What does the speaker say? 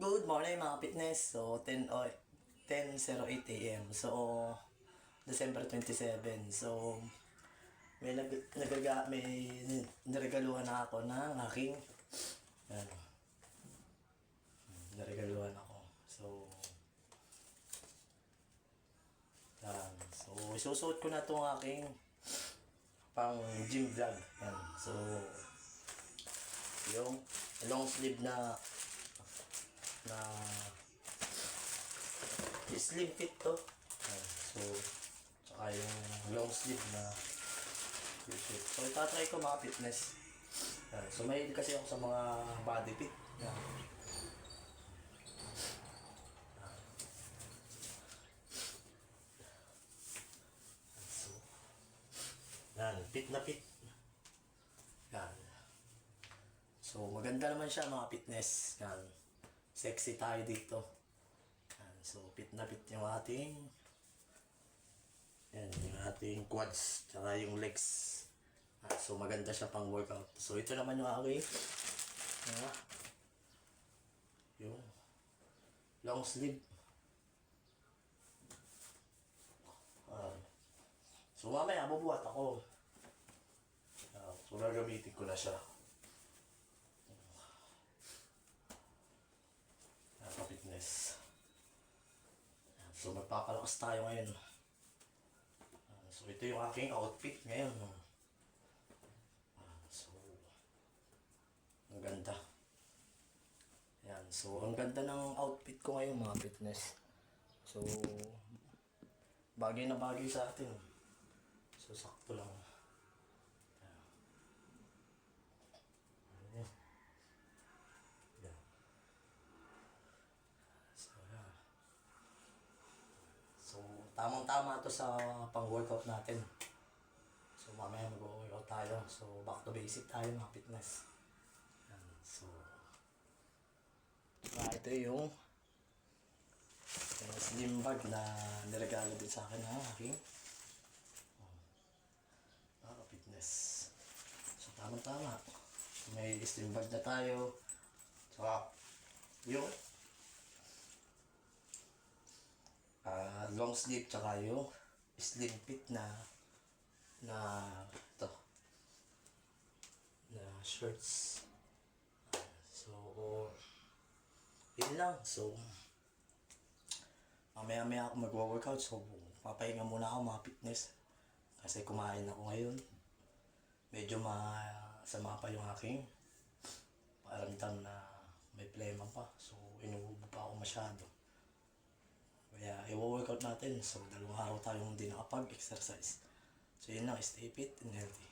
Good morning mga fitness. So 10:08 AM. So December 27. So may niregaluhan na ako ng aking ano, niregaluhan ako. So isusuot ko na itong aking pang gym vlog. Yan. So yung long sleeve na slim fit to. Ayan. So tsaka yung long sleeve na t-shirt. So itatry ko mga fitness. Ayan. So mahilig kasi ako sa mga body fit. Ayan. So yan, fit na fit. Yan. So maganda naman siya mga fitness. Yan. Sexy tayo dito. Yan. So fit na fit yung ating quads tsaka yung legs. So maganda siya pang workout. So ito naman yung aking yung long sleeve. So mamaya bubuhat ako. So gagamitin ko na siya. Fitness. So magpapalakas tayo ngayon. So ito yung aking outfit ngayon. So ang ganda. Yan. So ang ganda ng outfit ko ngayon mga fitness. So bagay na bagay sa atin. So sakto lang. Yan. Yan. So, tamang-tama to sa pang-workout natin. So, mamaya mag-workout tayo. So, back to basic tayo mga fitness. Yan. So, ito yung slim bag na niregalo din sa akin ng aking fitness. So, tamang-tama. So, may slim bag na tayo. So, yung long sleeve tsaka yung slim fit na ito na shirts. So yun lang. So mamaya ako mag-workout. So papahinga muna ako mga fitness kasi kumain ako ngayon. Medyo masama pa yung aking paramdam na may plema pa. So inuubo pa ako masyado. Kaya i-workout natin. So 2 araw tayong hindi nakapag-exercise. So yun lang, stay fit and healthy.